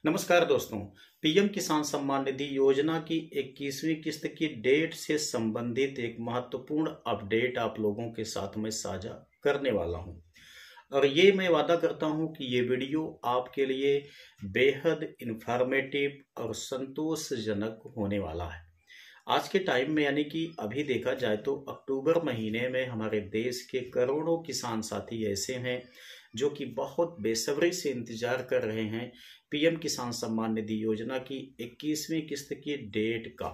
नमस्कार दोस्तों। पीएम किसान सम्मान निधि योजना की 21वीं किस्त की डेट से संबंधित एक महत्वपूर्ण अपडेट आप लोगों के साथ में साझा करने वाला हूं और ये मैं वादा करता हूं कि ये वीडियो आपके लिए बेहद इंफॉर्मेटिव और संतोषजनक होने वाला है। आज के टाइम में यानी कि अभी देखा जाए तो अक्टूबर महीने में हमारे देश के करोड़ों किसान साथी ऐसे हैं जो कि बहुत बेसब्री से इंतजार कर रहे हैं पीएम किसान सम्मान निधि योजना की 21वीं किस्त की डेट का।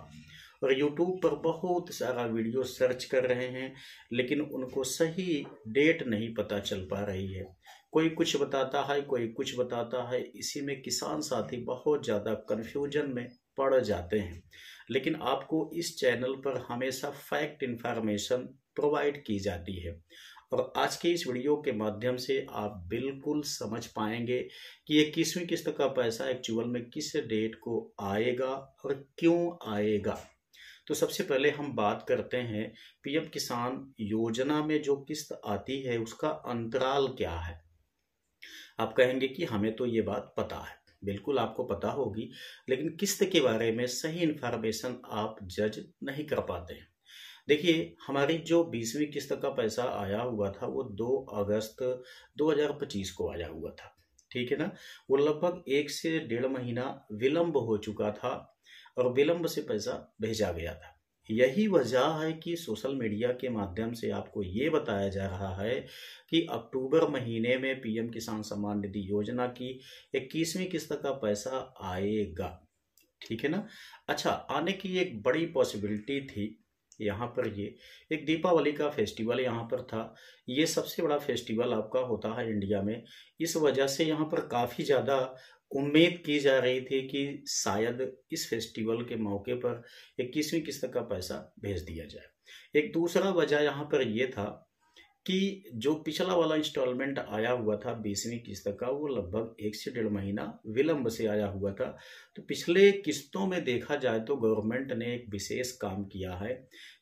और यूट्यूब पर बहुत सारा वीडियो सर्च कर रहे हैं लेकिन उनको सही डेट नहीं पता चल पा रही है। कोई कुछ बताता है, कोई कुछ बताता है। इसी में किसान साथी बहुत ज़्यादा कन्फ्यूजन में पड़ जाते हैं। लेकिन आपको इस चैनल पर हमेशा फैक्ट इंफॉर्मेशन प्रोवाइड की जाती है और आज के इस वीडियो के माध्यम से आप बिल्कुल समझ पाएंगे कि 21वीं किस्त का पैसा एक्चुअल में किस डेट को आएगा और क्यों आएगा। तो सबसे पहले हम बात करते हैं पीएम किसान योजना में जो किस्त आती है उसका अंतराल क्या है। आप कहेंगे कि हमें तो ये बात पता है, बिल्कुल आपको पता होगी, लेकिन किस्त के बारे में सही इंफॉर्मेशन आप जज नहीं कर पाते हैं। देखिए, हमारी जो 20वीं किस्त का पैसा आया हुआ था वो 2 अगस्त 2025 को आया हुआ था, ठीक है ना। वो लगभग 1 से 1.5 महीना विलंब हो चुका था और विलंब से पैसा भेजा गया था। यही वजह है कि सोशल मीडिया के माध्यम से आपको ये बताया जा रहा है कि अक्टूबर महीने में पीएम किसान सम्मान निधि योजना की 21वीं किस्त का पैसा आएगा, ठीक है ना। अच्छा, आने की एक बड़ी पॉसिबिलिटी थी। यहाँ पर ये एक दीपावली का फेस्टिवल यहाँ पर था। ये सबसे बड़ा फेस्टिवल आपका होता है इंडिया में। इस वजह से यहाँ पर काफ़ी ज़्यादा उम्मीद की जा रही थी कि शायद इस फेस्टिवल के मौके पर 21वीं किस्त का पैसा भेज दिया जाए। एक दूसरा वजह यहाँ पर यह था कि जो पिछला वाला इंस्टॉलमेंट आया हुआ था 20वीं किस्त का, वो लगभग 1 से 1.5 महीना विलंब से आया हुआ था। तो पिछले किस्तों में देखा जाए तो गवर्नमेंट ने एक विशेष काम किया है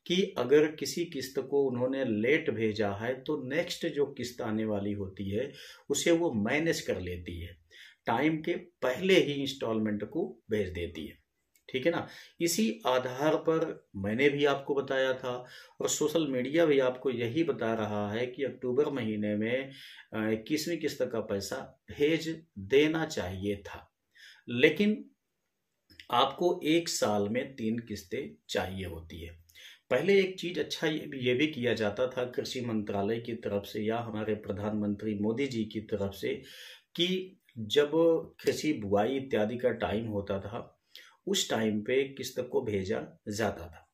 कि अगर किसी किस्त को उन्होंने लेट भेजा है तो नेक्स्ट जो किस्त आने वाली होती है उसे वो मैनेज कर लेती है, टाइम के पहले ही इंस्टॉलमेंट को भेज देती है, ठीक है ना। इसी आधार पर मैंने भी आपको बताया था और सोशल मीडिया भी आपको यही बता रहा है कि अक्टूबर महीने में 21वीं किस्त का पैसा भेज देना चाहिए था। लेकिन आपको 1 साल में 3 किस्तें चाहिए होती है। पहले एक चीज अच्छा ये भी किया जाता था कृषि मंत्रालय की तरफ से या हमारे प्रधानमंत्री मोदी जी की तरफ से कि जब कृषि बुआई इत्यादि का टाइम होता था उस टाइम पे किस्त को भेजा जाता था,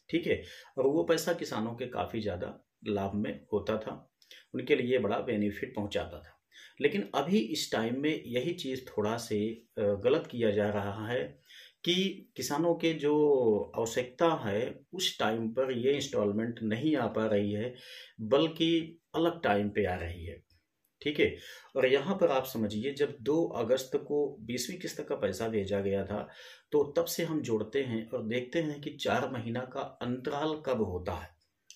ठीक है। और वो पैसा किसानों के काफ़ी ज़्यादा लाभ में होता था, उनके लिए बड़ा बेनिफिट पहुंचाता था। लेकिन अभी इस टाइम में यही चीज़ थोड़ा से गलत किया जा रहा है कि किसानों के जो आवश्यकता है उस टाइम पर ये इंस्टॉलमेंट नहीं आ पा रही है, बल्कि अलग टाइम पे आ रही है, ठीक है। और यहाँ पर आप समझिए, जब 2 अगस्त को 20वीं किस्त का पैसा भेजा गया था तो तब से हम जोड़ते हैं और देखते हैं कि 4 महीना का अंतराल कब होता है,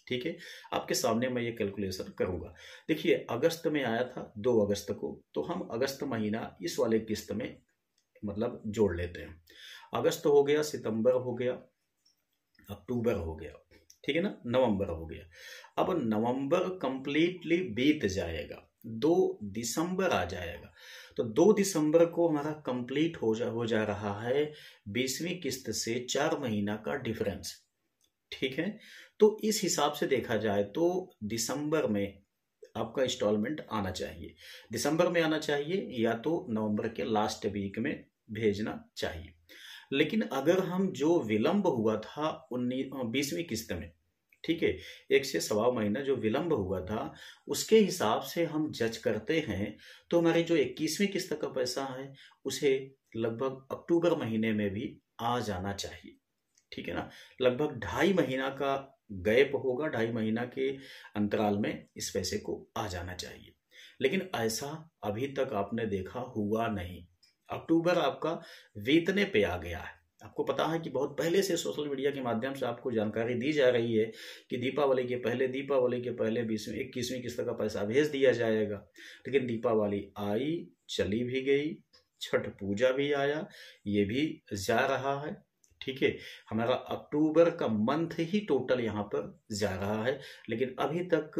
ठीक है। आपके सामने मैं ये कैलकुलेशन करूंगा। देखिए, अगस्त में आया था 2 अगस्त को, तो हम अगस्त महीना इस वाले किस्त में मतलब जोड़ लेते हैं। अगस्त हो गया, सितंबर हो गया, अक्टूबर हो गया, ठीक है ना, नवंबर हो गया। अब नवंबर कंप्लीटली बीत जाएगा, 2 दिसंबर आ जाएगा। तो 2 दिसंबर को हमारा कंप्लीट हो जा रहा है 20वीं किस्त से 4 महीना का डिफरेंस, ठीक है। तो इस हिसाब से देखा जाए तो दिसंबर में आपका इंस्टॉलमेंट आना चाहिए, दिसंबर में आना चाहिए या तो नवंबर के लास्ट वीक में भेजना चाहिए। लेकिन अगर हम जो विलंब हुआ था 20वीं किस्त में, ठीक है, 1 से सवा महीना जो विलंब हुआ था उसके हिसाब से हम जज करते हैं तो हमारी जो 21वीं किस्त का पैसा है उसे लगभग अक्टूबर महीने में भी आ जाना चाहिए, ठीक है ना। लगभग 2.5 महीना का गैप होगा, 2.5 महीना के अंतराल में इस पैसे को आ जाना चाहिए। लेकिन ऐसा अभी तक आपने देखा हुआ नहीं। अक्टूबर आपका बीतने पे आ गया है। आपको पता है कि बहुत पहले से सोशल मीडिया के माध्यम से आपको जानकारी दी जा रही है कि दीपावली के पहले 21वीं किस्त का पैसा भेज दिया जाएगा। लेकिन दीपावली आई, चली भी गई, छठ पूजा भी आया, ये भी जा रहा है। ठीक है, हमारा अक्टूबर का मंथ ही टोटल यहाँ पर जा रहा है, लेकिन अभी तक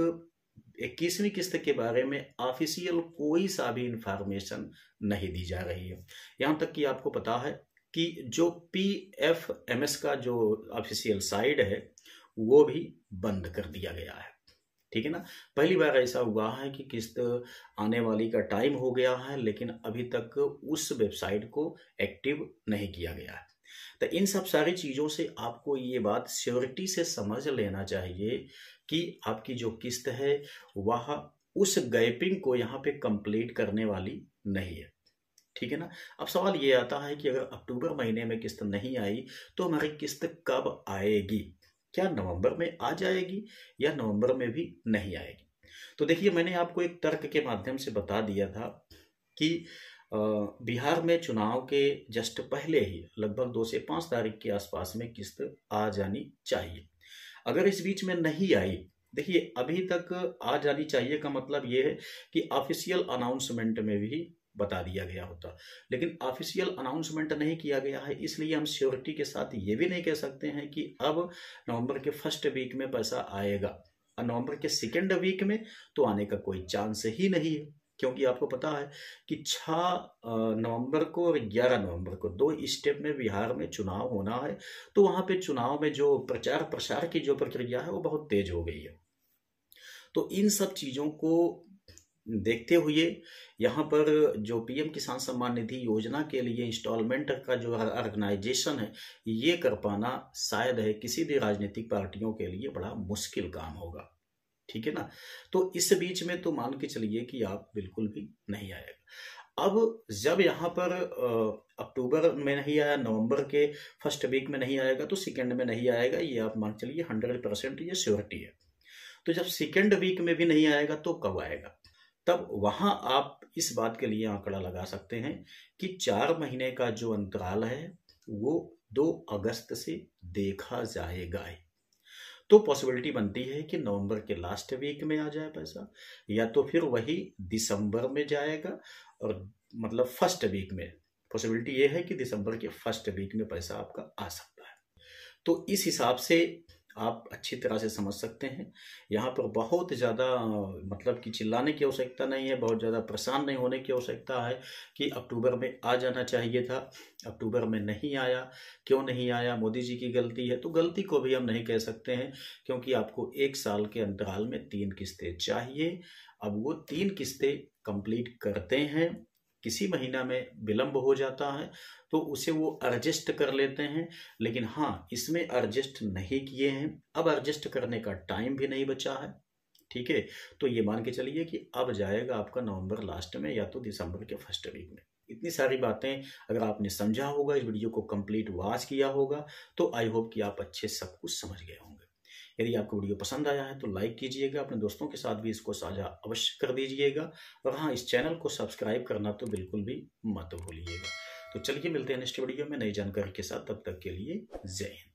21वीं किस्त के बारे में ऑफिशियल कोई सा भी इंफॉर्मेशन नहीं दी जा रही है। यहाँ तक कि आपको पता है कि जो PFMS का जो ऑफिशियल साइट है वो भी बंद कर दिया गया है। ठीक है ना, पहली बार ऐसा हुआ है कि किस्त आने वाली का टाइम हो गया है, लेकिन अभी तक उस वेबसाइट को एक्टिव नहीं किया गया है। तो इन सब सारी चीज़ों से आपको ये बात श्योरिटी से समझ लेना चाहिए कि आपकी जो किस्त है वह उस गैपिंग को यहाँ पे कंप्लीट करने वाली नहीं है। ठीक है ना, अब सवाल ये आता है कि अगर अक्टूबर महीने में किस्त नहीं आई तो हमारी किस्त कब आएगी? क्या नवंबर में आ जाएगी या नवंबर में भी नहीं आएगी? तो देखिए, मैंने आपको एक तर्क के माध्यम से बता दिया था कि बिहार में चुनाव के जस्ट पहले ही लगभग 2 से 5 तारीख के आसपास में किस्त आ जानी चाहिए। अगर इस बीच में नहीं आई, देखिए अभी तक आ जानी चाहिए का मतलब ये है कि ऑफिशियल अनाउंसमेंट में भी बता दिया गया होता, लेकिन ऑफिशियल अनाउंसमेंट नहीं किया गया है, इसलिए हम श्योरिटी के साथ ये भी नहीं कह सकते हैं कि अब नवंबर के फर्स्ट वीक में पैसा आएगा और नवंबर के सेकेंड वीक में तो आने का कोई चांस ही नहीं है, क्योंकि आपको पता है कि 6 नवंबर को और 11 नवंबर को 2 स्टेप में बिहार में चुनाव होना है। तो वहाँ पे चुनाव में जो प्रचार प्रसार की जो प्रक्रिया है वो बहुत तेज हो गई है। तो इन सब चीज़ों को देखते हुए यहाँ पर जो PM किसान सम्मान निधि योजना के लिए इंस्टॉलमेंट का जो ऑर्गेनाइजेशन है ये कर पाना शायद है किसी भी राजनीतिक पार्टियों के लिए बड़ा मुश्किल काम होगा। ठीक है ना, तो इस बीच में तो मान के चलिए कि आप बिल्कुल भी नहीं आएगा। अब जब यहाँ पर अक्टूबर में नहीं आया, नवंबर के फर्स्ट वीक में नहीं आएगा तो सेकेंड में नहीं आएगा, ये आप मान चलिए 100% ये श्योरिटी है। तो जब सेकेंड वीक में भी नहीं आएगा तो कब आएगा? तब वहां आप इस बात के लिए आंकड़ा लगा सकते हैं कि 4 महीने का जो अंतराल है वो 2 अगस्त से देखा जाएगा। तो पॉसिबिलिटी बनती है कि नवंबर के लास्ट वीक में आ जाए पैसा, या तो फिर वही दिसंबर में जाएगा, और मतलब फर्स्ट वीक में पॉसिबिलिटी ये है कि दिसंबर के फर्स्ट वीक में पैसा आपका आ सकता है। तो इस हिसाब से आप अच्छी तरह से समझ सकते हैं। यहाँ पर बहुत ज़्यादा मतलब कि चिल्लाने की आवश्यकता नहीं है, बहुत ज़्यादा परेशान नहीं होने की आवश्यकता है कि अक्टूबर में आ जाना चाहिए था, अक्टूबर में नहीं आया, क्यों नहीं आया, मोदी जी की गलती है। तो गलती को भी हम नहीं कह सकते हैं, क्योंकि आपको 1 साल के अंतराल में 3 किस्तें चाहिए। अब वो 3 किस्तें कंप्लीट करते हैं, किसी महीना में विलंब हो जाता है तो उसे वो एडजस्ट कर लेते हैं, लेकिन हाँ इसमें एडजस्ट नहीं किए हैं, अब एडजस्ट करने का टाइम भी नहीं बचा है। ठीक है, तो ये मान के चलिए कि अब जाएगा आपका नवंबर लास्ट में या तो दिसंबर के फर्स्ट वीक में। इतनी सारी बातें अगर आपने समझा होगा, इस वीडियो को कंप्लीट वॉच किया होगा, तो आई होप कि आप अच्छे सब कुछ समझ गए होंगे। यदि आपको वीडियो पसंद आया है तो लाइक कीजिएगा, अपने दोस्तों के साथ भी इसको साझा अवश्य कर दीजिएगा, और हाँ इस चैनल को सब्सक्राइब करना तो बिल्कुल भी मत भूलिएगा। तो चलिए मिलते हैं नेक्स्ट वीडियो में नई जानकारी के साथ, तब तक के लिए जय हिंद।